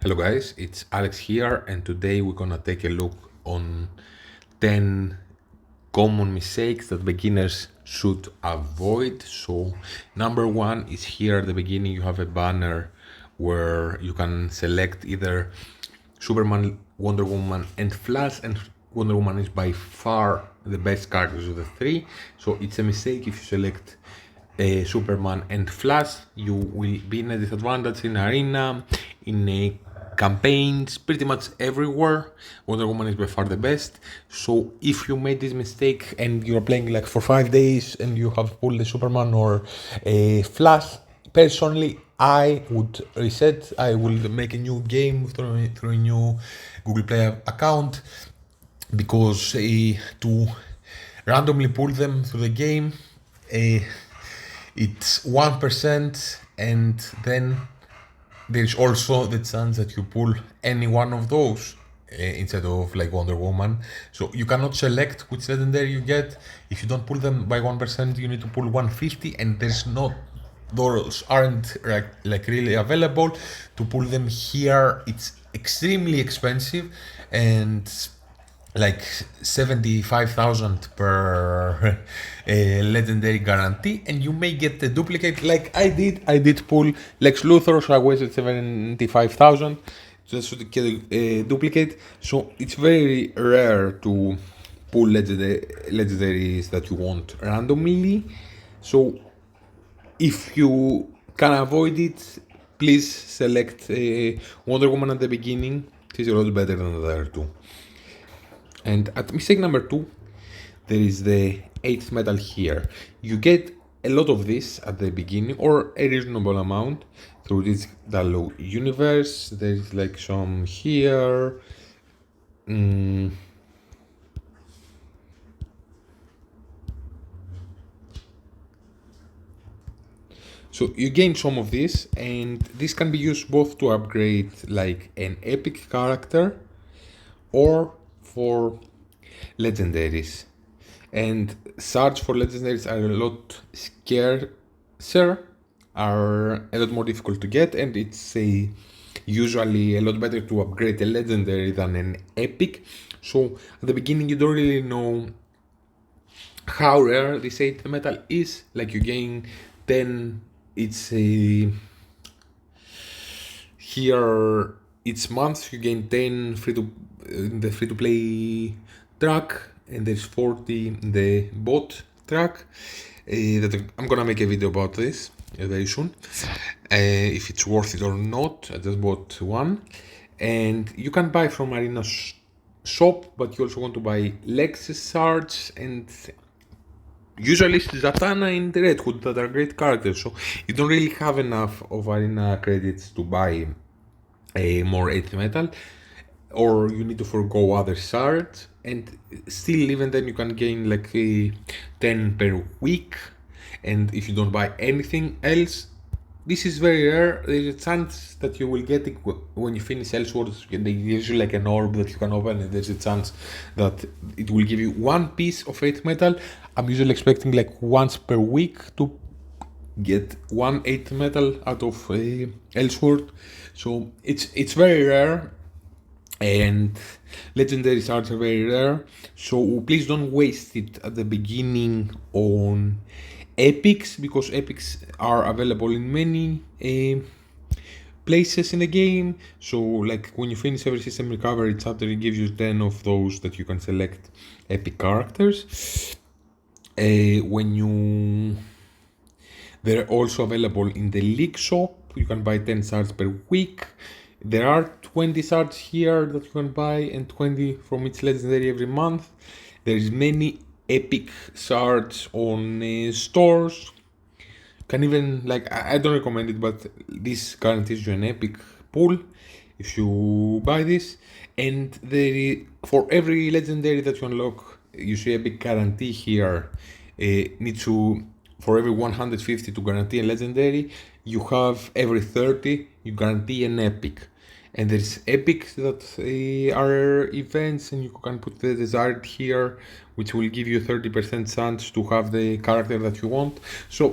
Hello guys, it's Alex here, and today we're gonna take a look on 10 common mistakes that beginners should avoid. So number one is here at the beginning. You have a banner where you can select either Superman, Wonder Woman, and Flash, and Wonder Woman is by far the best characters of the three. So it's a mistake if you select Superman and Flash. You will be in a disadvantage in arena, in a campaigns, pretty much everywhere. Wonder Woman is by far the best. So if you made this mistake and you're playing like for 5 days and you have pulled the Superman or a Flash, personally I would reset. I will make a new game through a new Google Play account, because to randomly pull them through the game, it's 1%, and then there's also the chance that you pull any one of those instead of like Wonder Woman. So you cannot select which legendary you get. If you don't pull them by 1%, you need to pull 150, and there's not, those aren't like really available to pull them here. It's extremely expensive, and like 75,000 per legendary guarantee, and you may get the duplicate like I did pull Lex Luthor, so I wasted 75,000 just to get a duplicate. So it's very rare to pull legendaries that you want randomly. So if you can avoid it, please select Wonder Woman at the beginning. She's a lot better than the other two. And at mistake number two, there is the 8th metal here. You get a lot of this at the beginning, or a reasonable amount, through this Dalo universe. There's like some here. So you gain some of this, and this can be used both to upgrade like an epic character or for legendaries. And shards for legendaries are a lot scarcer, are a lot more difficult to get, and it's usually a lot better to upgrade a legendary than an epic. So at the beginning you don't really know how rare this 8th metal is. Like you gain 10, it's a here each month you gain 10 free to in the free to play track, and there's 40 in the bot track. That I'm gonna make a video about this very soon, if it's worth it or not. I just bought one, and you can buy from Arena shop, but you also want to buy Lexus shards, and usually it's Zatanna and Red Hood that are great characters. So you don't really have enough of Arena credits to buy a more 8th metal, or you need to forgo other shards, and still even then you can gain like 10 per week. And if you don't buy anything else, this is very rare. There's a chance that you will get it when you finish Elseworlds. They give you like an orb that you can open, and there's a chance that it will give you one piece of 8th metal. I'm usually expecting like once per week to get one 8th metal out of Elseworld. So it's very rare, and legendary shards are very rare. So please don't waste it at the beginning on epics, because epics are available in many places in the game. So like when you finish every system recovery chapter, it gives you 10 of those that you can select epic characters. When you They're also available in the League shop. You can buy 10 shards per week. There are 20 shards here that you can buy, and 20 from each legendary every month. There's many epic shards on stores. Can even like I don't recommend it, but this guarantees you an epic pull if you buy this. And for every legendary that you unlock, you see a big guarantee here. Need to For every 150 to guarantee a legendary, you have every 30 you guarantee an epic. And there's epics that are events, and you can put the desired here, which will give you 30% chance to have the character that you want. So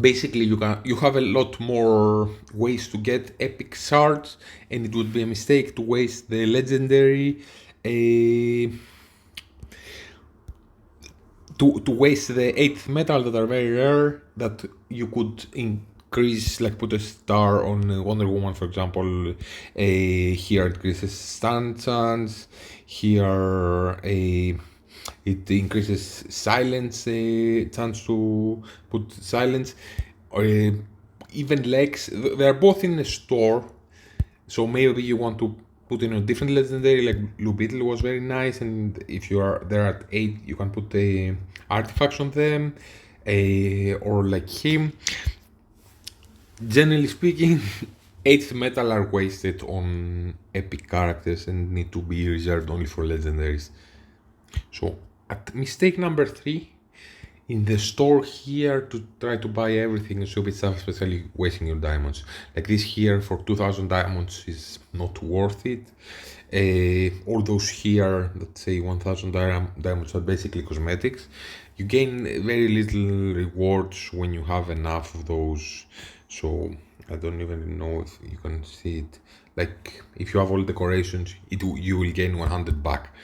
basically you have a lot more ways to get epic shards, and it would be a mistake to waste the legendary to waste the 8th metal that are very rare, that you could increase, like put a star on Wonder Woman, for example. Here it increases stun chance, here it increases silence, chance to put silence, or even legs. They are both in a store, so maybe you want to put in a different legendary, like Blue Beetle was very nice, and if you are there at 8, you can put artifacts on them, or like him. Generally speaking, 8th metal are wasted on epic characters and need to be reserved only for legendaries. So at mistake number 3, in the store here, to try to buy everything and stupid stuff, especially wasting your diamonds. Like this here for 2000 diamonds is not worth it. All those here that say 1000 diamonds are basically cosmetics. You gain very little rewards when you have enough of those. So I don't even know if you can see it. Like if you have all decorations, you will gain 100 back.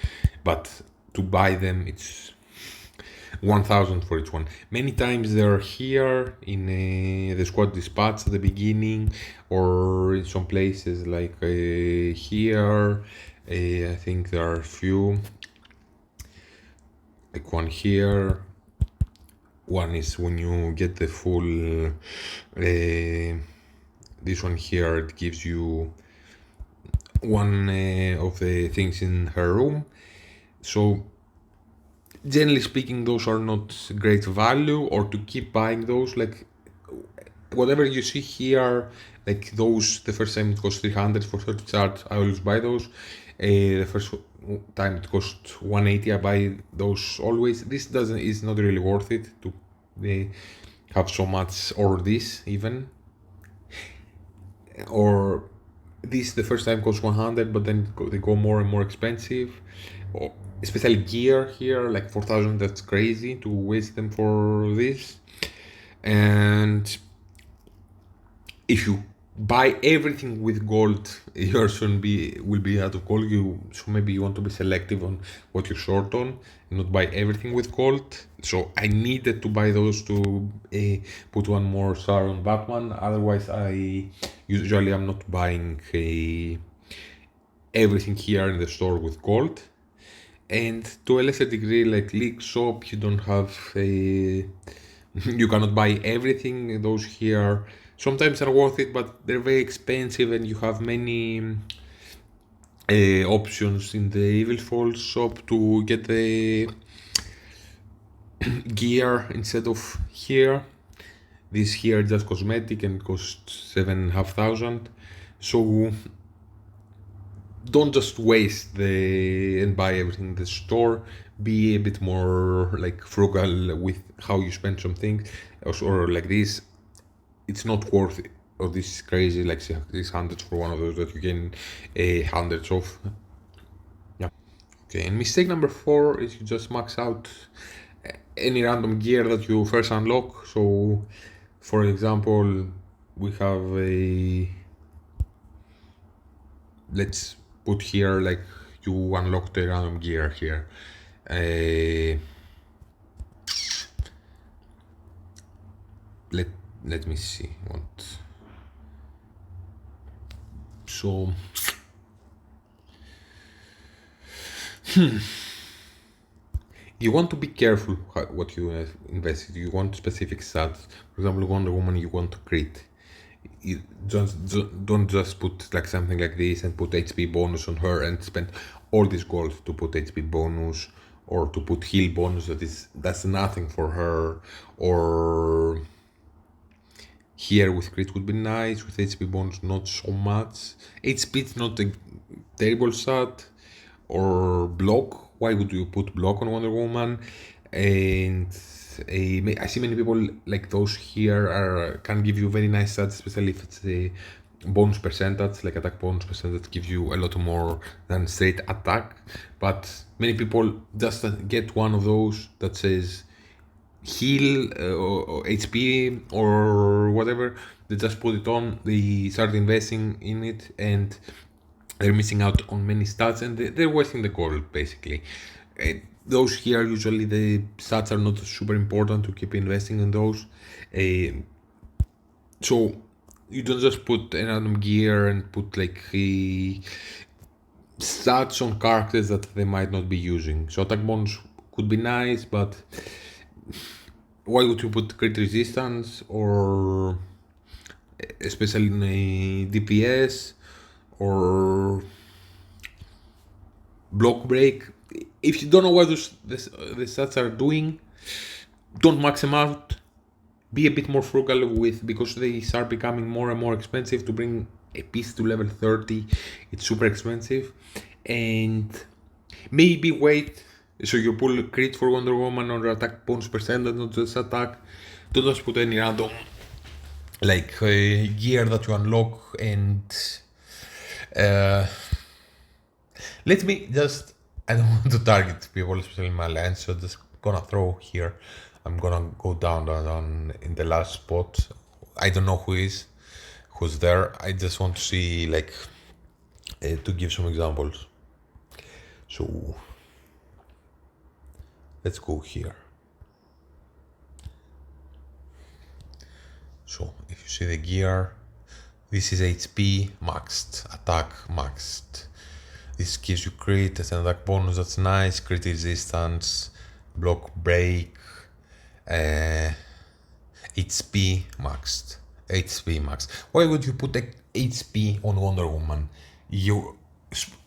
But to buy them, it's 1000 for each one. Many times they're here in the squad dispatch at the beginning, or in some places like here. I think there are a few, like one here. One is when you get the full. This one here, it gives you one of the things in her room. So generally speaking, those are not great value, or to keep buying those, like whatever you see here, like those, the first time it cost 300 for 30 shards, I always buy those. The first time it cost 180, I buy those always. This is not really worth it to have so much, or this even, or this the first time costs 100, but then they go more and more expensive. Or especially gear here, like 4000, that's crazy to waste them for this. And if you buy everything with gold, your soon will be out of gold. So maybe you want to be selective on what you're short on, and not buy everything with gold. So I needed to buy those to put one more star on Batman. Otherwise, I usually am not buying everything here in the store with gold. And to a lesser degree, like League Shop, you don't have a. You cannot buy everything. Those here sometimes are worth it, but they're very expensive, and you have many options in the Evil Falls shop to get the gear instead of here. This here just cosmetic and costs 7,500. So don't just waste and buy everything in the store. Be a bit more like frugal with how you spend some things, or like this. It's not worth it. Or this is crazy, like 600 for one of those that you gain hundreds of. Yeah. Okay, and mistake number 4 is you just max out any random gear that you first unlock. So, for example, we have a. Let's put here, like you unlock the random gear here. Let me see what. So you want to be careful what you invest in. You want specific stats. For example, Wonder Woman, you want to crit. You don't just put like something like this and put HP bonus on her and spend all this gold to put HP bonus, or to put heal bonus that's nothing for her. Or here with crit would be nice, with HP bonus not so much. HP is not a terrible stat. Or block, why would you put block on Wonder Woman? And I see many people like those here can give you very nice stats, especially if it's a bonus percentage, like attack bonus percentage gives you a lot more than straight attack. But many people just get one of those that says heal or HP or whatever. They just put it on, they start investing in it, and they're missing out on many stats, and they're wasting the gold basically. Those here, usually the stats are not super important to keep investing in those. So you don't just put a random gear and put like stats on characters that they might not be using. So attack bonus could be nice, but why would you put crit resistance, or especially in a DPS or block break? If you don't know what the stats are doing, don't max them out. Be a bit more frugal with, because they start becoming more and more expensive. To bring a piece to level 30, it's super expensive. And maybe wait, so you pull crit for Wonder Woman or attack bonus percentage, not just attack. Don't just put any random like gear that you unlock. And let me just, I don't want to target people, especially in my alliance, so just gonna throw here. I'm gonna go down in the last spot. I don't know who's there. I just want to see, like, to give some examples. So let's go here. So if you see the gear, this is HP maxed, attack maxed. This gives you crit as an attack bonus, that's nice. Crit resistance, block break, HP maxed. HP max. Why would you put HP on Wonder Woman? You're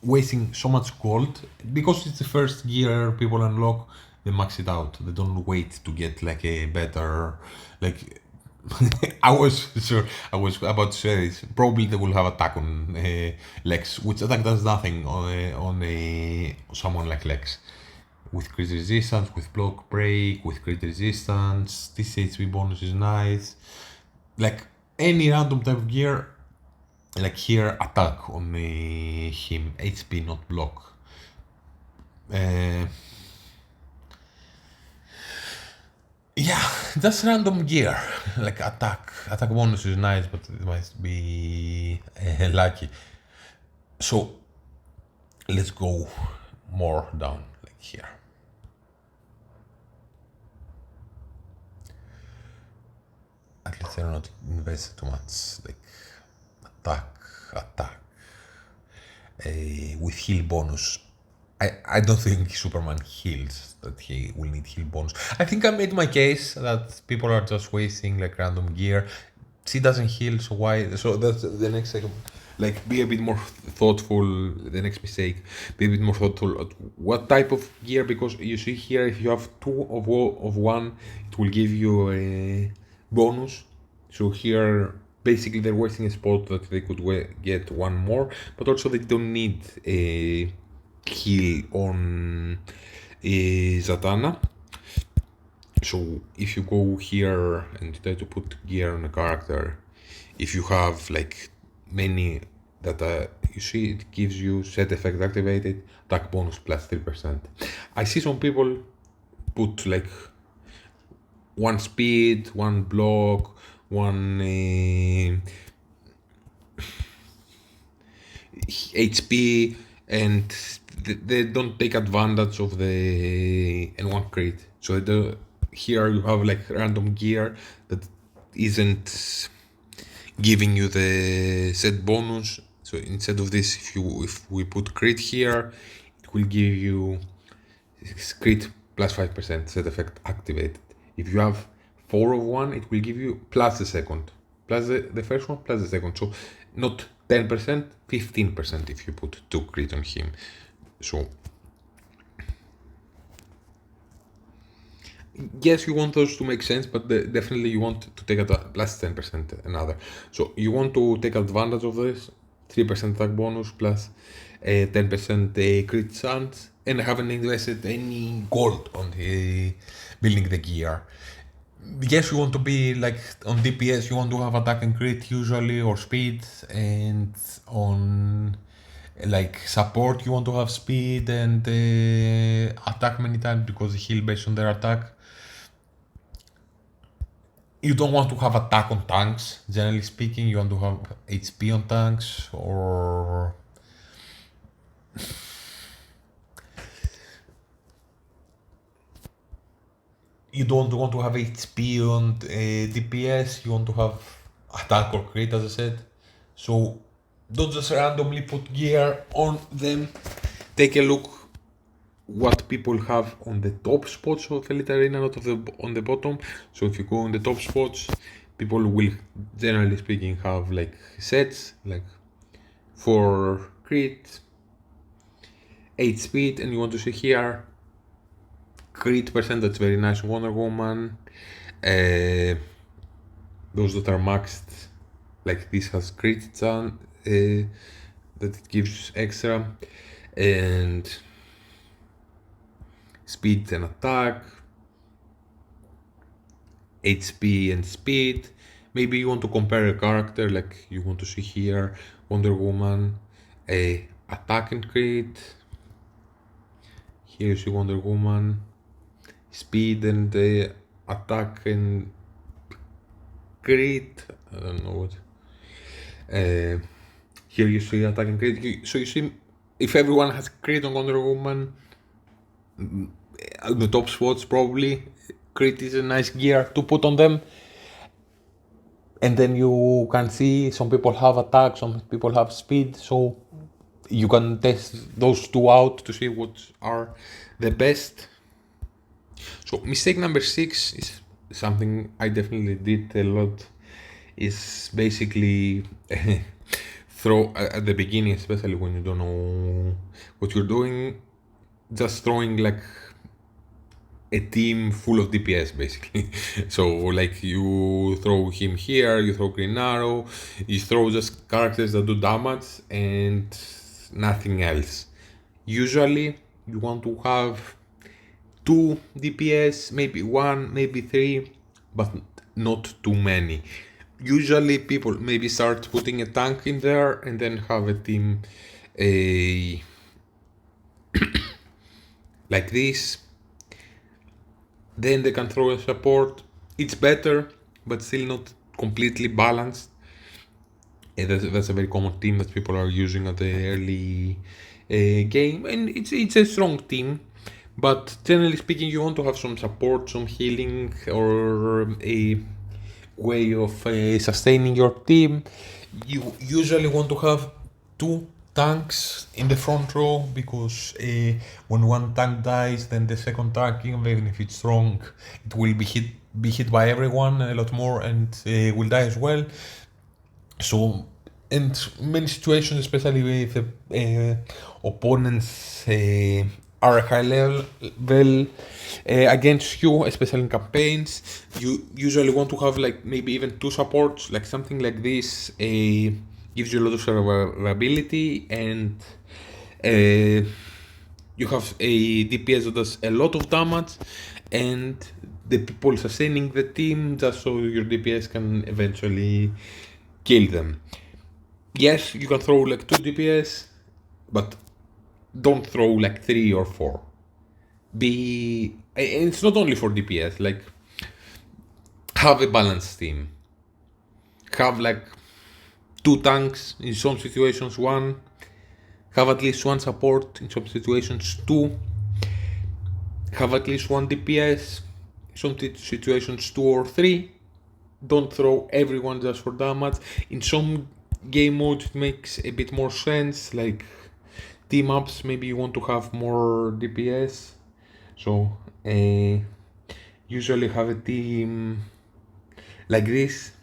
wasting so much gold, because it's the first gear people unlock. They max it out. They don't wait to get like a better, like. I was about to say this. Probably they will have attack on Lex, which attack does nothing on someone like Lex. With crit resistance, with block break, with crit resistance, this HP bonus is nice. Like any random type of gear, like here, attack on him, HP, not block. Yeah, that's random gear. Like attack bonus is nice, but it must be lucky. So let's go more down, like here. At least they're not invested too much. Like attack. With heal bonus. I don't think Superman heals, that he will need heal bonus. I think I made my case that people are just wasting like random gear. She doesn't heal, so why? So that's the next segment. Like, be a bit more thoughtful. The next mistake, be a bit more thoughtful at what type of gear, because you see here, if you have two of one, it will give you a bonus. So here, basically, they're wasting a spot that they could get one more, but also they don't need a heal on Zatanna. So if you go here and try to put gear on a character, if you have like many that you see, it gives you set effect activated, attack bonus plus 3%. I see some people put like one speed, one block, one HP, and they don't take advantage of the N1 crit. So here you have like random gear that isn't giving you the set bonus. So instead of this, if we put crit here, it will give you crit plus 5% set effect activated. If you have 4 of one, it will give you plus the second, plus the first one, plus the second. So not 10%, 15% if you put 2 crit on him. So yes, you want those to make sense, but definitely you want to take a plus 10% another. So you want to take advantage of this 3% attack bonus plus 10% crit chance, and haven't invested any gold on the building the gear. Yes, you want to be like on DPS, you want to have attack and crit usually, or speed, and on like support you want to have speed and attack many times, because heal based on their attack. you don't want to have attack on tanks. Generally speaking, you want to have HP on tanks, or you don't want to have HP on DPS. You want to have attack or crit, as I said. So don't just randomly put gear on them. Take a look what people have on the top spots of Elite Arena, not on the bottom. So if you go on the top spots, people will, generally speaking, have like sets like 4 crit, 8 speed, and you want to see here crit percentage, very nice Wonder Woman. Those that are maxed, like this has crit chance that it gives extra, and speed and attack, HP and speed. Maybe you want to compare a character, like you want to see here Wonder Woman, attack and crit. Here you see Wonder Woman, speed and attack and crit. I don't know what. Here you see attack and crit. So you see, if everyone has crit on Wonder Woman, the top spots probably crit is a nice gear to put on them. And then you can see some people have attack, some people have speed, so you can test those two out to see what are the best. So mistake number 6 is something I definitely did a lot, is basically throw at the beginning, especially when you don't know what you're doing, just throwing like a team full of DPS basically. So like you throw him here, you throw Green Arrow, you throw just characters that do damage and nothing else. Usually you want to have 2 DPS, maybe 1, maybe 3, but not too many. Usually people maybe start putting a tank in there and then have a team like this. Then they can throw a support. It's better, but still not completely balanced. And that's a very common team that people are using at the early game, and it's a strong team. But generally speaking, you want to have some support, some healing, or a way of sustaining your team. You usually want to have 2 tanks in the front row, because when one tank dies, then the second tank, even if it's strong, it will be hit by everyone a lot more and will die as well. So, in many situations, especially if opponents are high level against you, especially in campaigns, you usually want to have like maybe even 2 supports, like something like this. Gives you a lot of survivability, and you have a DPS that does a lot of damage, and the people sustaining the team, just so your DPS can eventually kill them. Yes, you can throw like 2 DPS, but don't throw like 3 or 4. And it's not only for DPS, like have a balanced team. Have like 2 tanks in some situations, 1. Have at least 1 support in some situations, 2. Have at least 1 DPS in some situations, 2 or 3. Don't throw everyone just for damage. In some game modes it makes a bit more sense, like team ups, maybe you want to have more DPS. So usually have a team like this,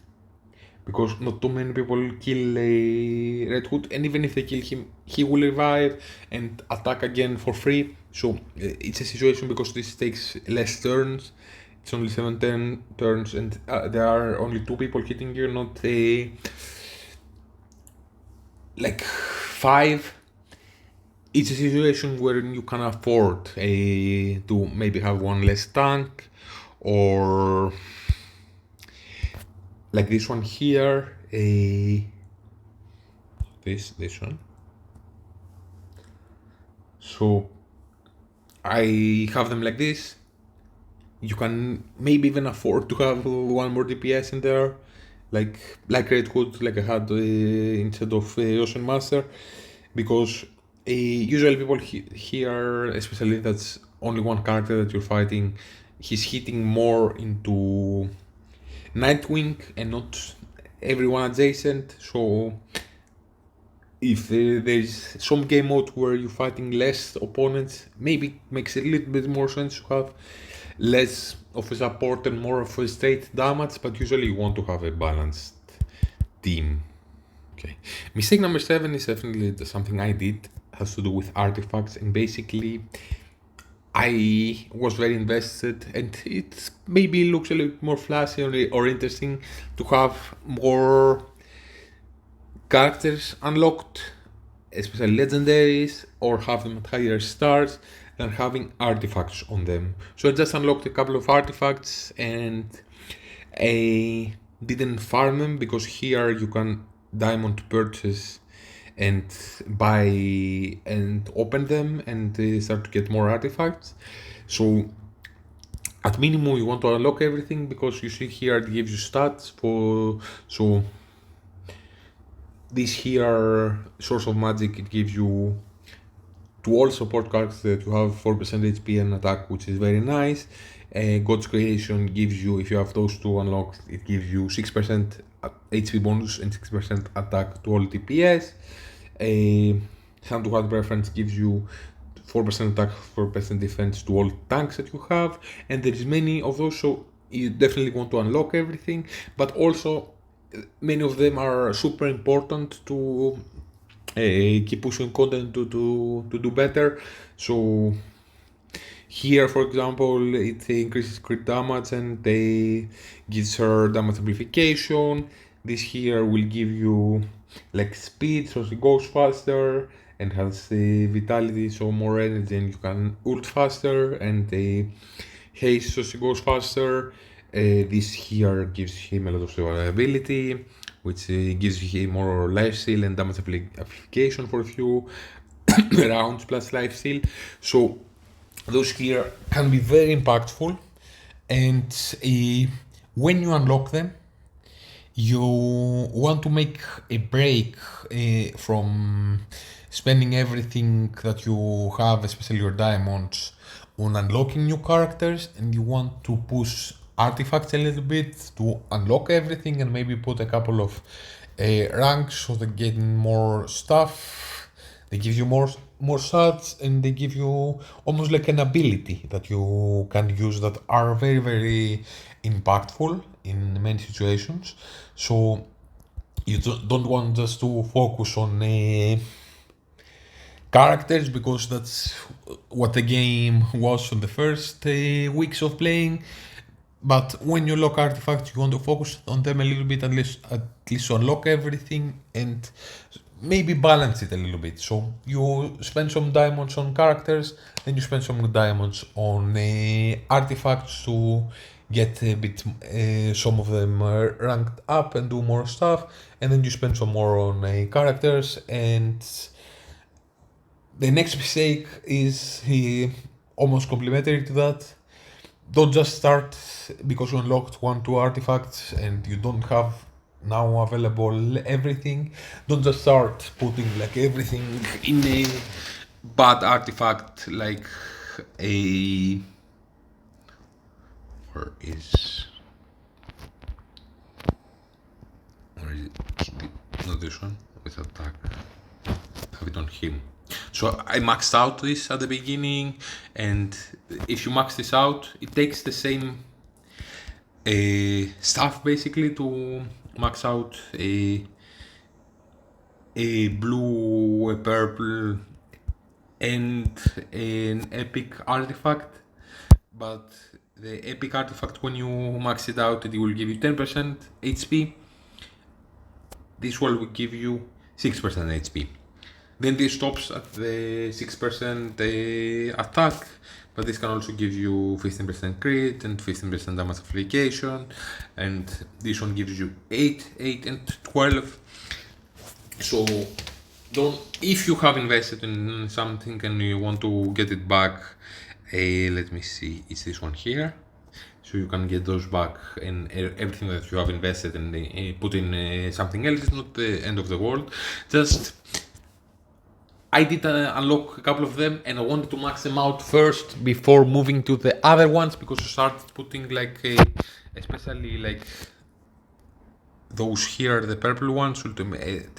because not too many people kill a Red Hood, and even if they kill him, he will revive and attack again for free. So it's a situation, because this takes less turns. It's only 7 turns, and there are only 2 people hitting you, not like 5. It's a situation where you can afford to maybe have 1 less tank, or like this one here, this one. So I have them like this. you can maybe even afford to have one more DPS in there, like Red Hood, like I had instead of Ocean Master, because usually people here, especially that's only one character that you're fighting, he's hitting more into Nightwing and not everyone adjacent. So if there's some game mode where you're fighting less opponents, maybe it makes a little bit more sense to have less of a support and more of a straight damage, but usually you want to have a balanced team. Okay. Mistake number 7 is definitely something I did. It has to do with artifacts, and basically I was very invested, and it maybe looks a little bit more flashy or interesting to have more characters unlocked, especially legendaries, or have them at higher stars than having artifacts on them. So I just unlocked a couple of artifacts and I didn't farm them because here you can diamond purchase and buy and open them and start to get more artifacts. So at minimum you want to unlock everything, because you see here it gives you stats for, so this here source of magic, it gives you to all support cards that you have 4% HP and attack, which is very nice. God's Creation gives you, if you have those two unlocked, it gives you 6% HP bonus and 6% attack to all DPS. Hand to Hand Preference gives you 4% attack, 4% defense to all tanks that you have, and there is many of those, so you definitely want to unlock everything, but also many of them are super important to keep pushing content to do better. So here, for example, it increases crit damage and they gives her damage amplification. This here will give you like speed, so she goes faster, and has vitality, so more energy, and you can ult faster, and haste, so she goes faster. This here gives him a lot of survivability, which gives him more life steal and damage application for a few rounds plus life steal. So those here can be very impactful, and when you unlock them, you want to make a break from spending everything that you have, especially your diamonds, on unlocking new characters, and you want to push artifacts a little bit to unlock everything and maybe put a couple of ranks so they get more stuff. They give you more stats, and they give you almost like an ability that you can use that are very, very impactful in many situations. So you don't want just to focus on characters, because that's what the game was on the first weeks of playing. But when you lock artifacts, you want to focus on them a little bit, at least to unlock everything, and maybe balance it a little bit. So you spend some diamonds on characters, then you spend some diamonds on artifacts to get a bit, some of them ranked up and do more stuff, and then you spend some more on characters. And the next mistake is almost complementary to that. Don't just start because you unlocked 1-2 artifacts and you don't have now available everything. Don't just start putting like everything in a bad artifact, like a, where is it? Not this one, with attack. Have it on him. So I maxed out this at the beginning, and if you max this out, it takes the same stuff basically to max out a blue, a purple, and an epic artifact. But the epic artifact, when you max it out, it will give you 10% HP. This one will give you 6% HP. Then this stops at the 6% attack, but this can also give you 15% crit and 15% damage application, and this one gives you 8, 8 and 12. So if you have invested in something and you want to get it back, let me see, it's this one here. so you can get those back, and everything that you have invested and put in something else is not the end of the world. Just I did unlock a couple of them, and I wanted to max them out first before moving to the other ones, because you start putting like especially like those here, the purple ones,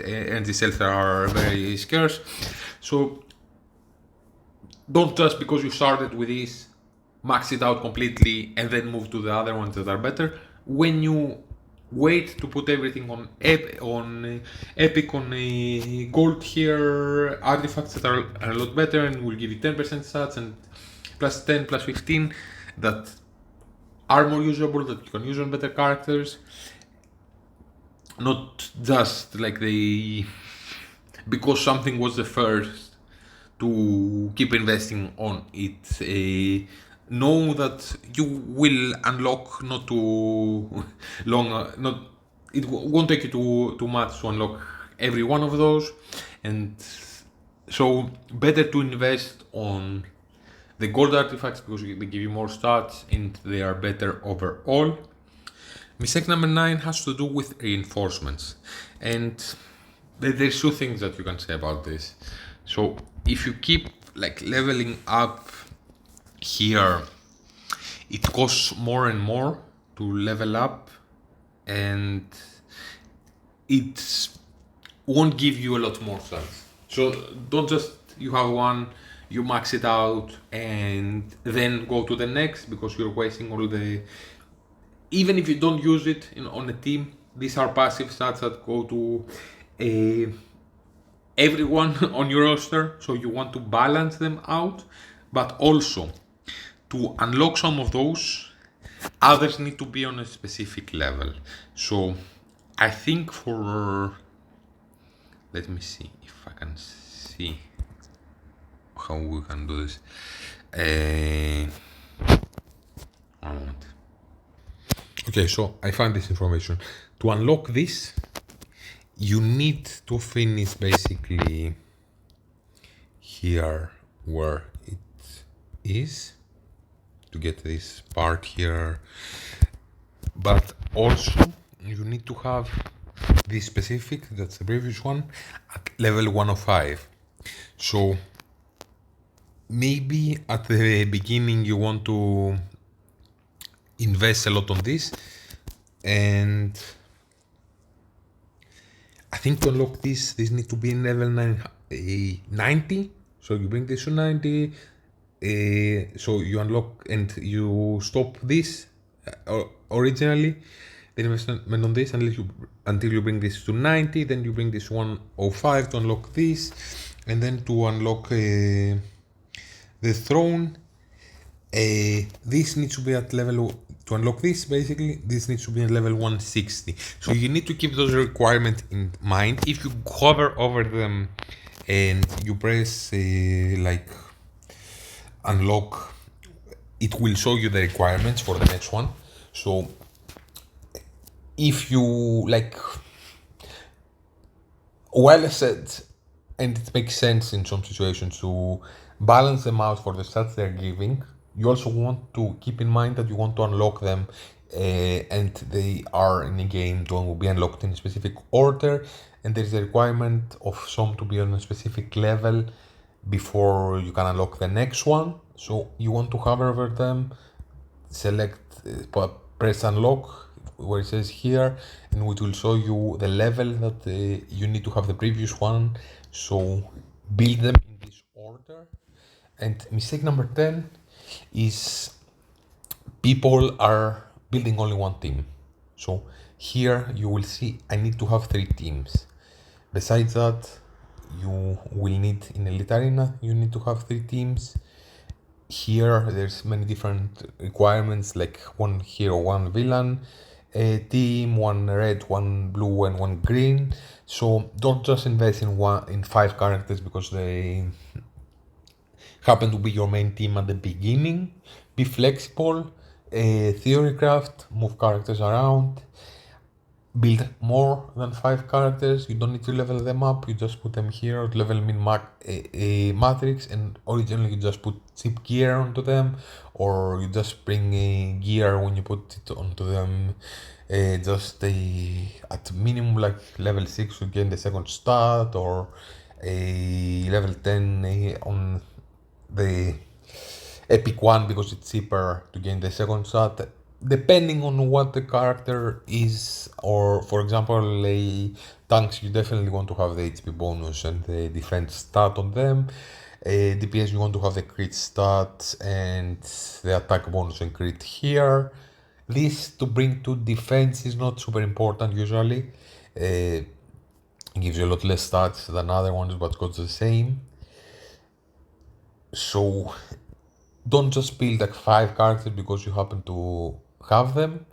energy cells are very scarce. So don't just because you started with this max it out completely and then move to the other ones that are better. When you wait to put everything on epic, on gold here, artifacts that are a lot better and will give you 10% stats and plus 10, plus 15 that are more usable, that you can use on better characters. Not just like because something was the first to keep investing on it. Know that you will unlock not too long, it won't take you too much to unlock every one of those, and so better to invest on the gold artifacts because they give you more stats and they are better overall. Mistake number 9 has to do with reinforcements, and there's two things that you can say about this. So if you keep like leveling up here, it costs more and more to level up, and it won't give you a lot more stats. So don't just, you have one, you max it out and then go to the next, because you're wasting all the, even if you don't use it on a team, these are passive stats that go to everyone on your roster, so you want to balance them out, but also to unlock some of those, others need to be on a specific level. So I think let me see if I can see how we can do this. One moment. Okay, so I found this information. To unlock this, you need to finish basically here where it is, to get this part here, but also you need to have this specific, that's the previous one, at level 105. So maybe at the beginning you want to invest a lot on this, and I think to unlock this need to be in level 90. So you bring this to 90, so you unlock and you stop this originally, the investment on this, until you bring this to 90, then you bring this 105 to unlock this, and then to unlock the throne, this needs to be at level, to unlock this basically, this needs to be at level 160. So you need to keep those requirements in mind. If you hover over them and you press like unlock, it will show you the requirements for the next one. So if you like, well said, and it makes sense in some situations to balance them out for the stats they're giving, you also want to keep in mind that you want to unlock them and they are in a game to be unlocked in a specific order, and there's a requirement of some to be on a specific level before you can unlock the next one. So you want to hover over them, select, press unlock where it says here, and it will show you the level that you need to have the previous one. So build them in this order. And mistake number 10 is people are building only one team. So here you will see I need to have 3 teams. Besides that, you will need in Elite Arena, you need to have 3 teams. Here there's many different requirements, like 1 hero, 1 villain team, 1 red, 1 blue, and 1 green. So don't just invest in 5 characters because they happen to be your main team at the beginning. Be flexible, theorycraft, move characters around. build more than 5 characters. You don't need to level them up. You just put them here, level them in a matrix, and originally you just put cheap gear onto them, or you just bring a gear when you put it onto them. Just at minimum like level 6 you gain the second stat, or a level 10 on the epic one because it's cheaper to gain the second shot, depending on what the character is. Or for example, tanks, you definitely want to have the HP bonus and the defense stat on them. DPS, you want to have the crit stat and the attack bonus and crit here. This to bring to defense is not super important usually. Gives you a lot less stats than other ones, but got the same. So don't just build like 5 characters because you happen to have them.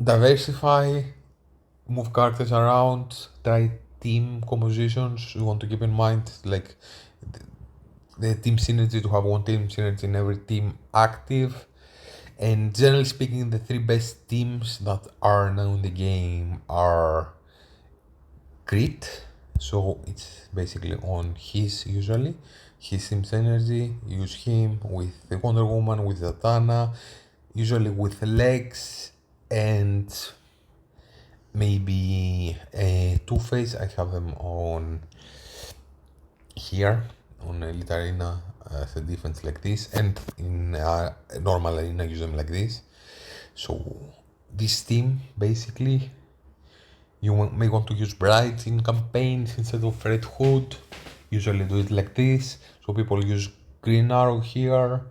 Diversify, move characters around, try team compositions. You want to keep in mind like the team synergy, to have one team synergy in every team active. And generally speaking, the 3 best teams that are now in the game are crit, so it's basically on his usually. His team synergy, use him with the Wonder Woman, with Zatanna, usually with legs, and maybe a Two-Face. I have them on here on Elite Arena as a defense like this, and in a normal arena use them like this. So this team basically, you may want to use Bright in campaigns instead of Red Hood. Usually do it like this. So people use Green Arrow here.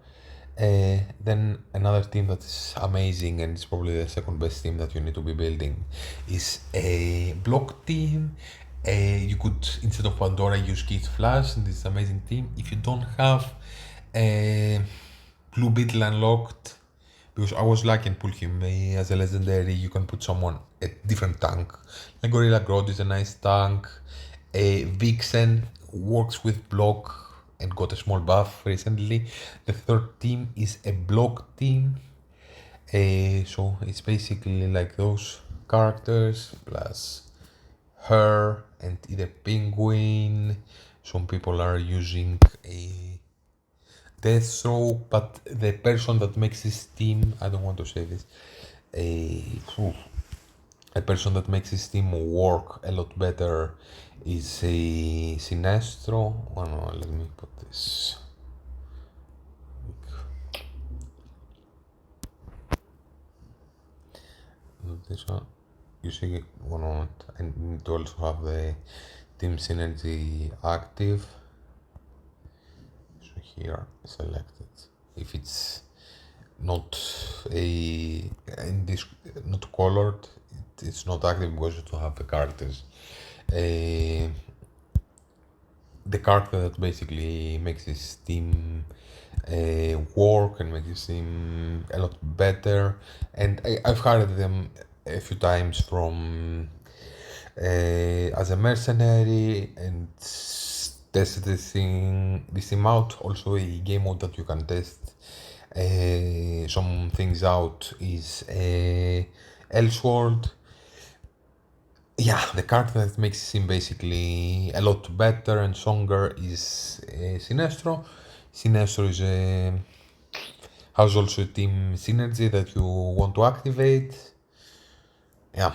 Then another team that is amazing, and it's probably the second best team that you need to be building, is a block team. You could, instead of Pandora, use Kid Flash, and this is an amazing team. If you don't have Blue Beetle unlocked, because I was lucky and pulled him as a legendary, you can put someone a different tank. Like Gorilla Grodd is a nice tank. Vixen works with block and got a small buff recently. The third team is a block team. So it's basically like those characters plus her and either Penguin. Some people are using a Deathstroke, but the person that makes this team, I don't want to say this, a person that makes this team work a lot better is a Sinestro. Oh no, let me put this. This one. You see, one moment. I need to also have the team synergy active. So here, selected. If it's not not colored, it's not active because you don't have the characters. The character that basically makes this team work and makes this team a lot better. And I've hired them a few times from as a mercenary and tested this thing out. Also, a game mode that you can test some things out is Elseworld. Yeah, the character that makes him basically a lot better and stronger is Sinestro. Sinestro is has also a team synergy that you want to activate. Yeah,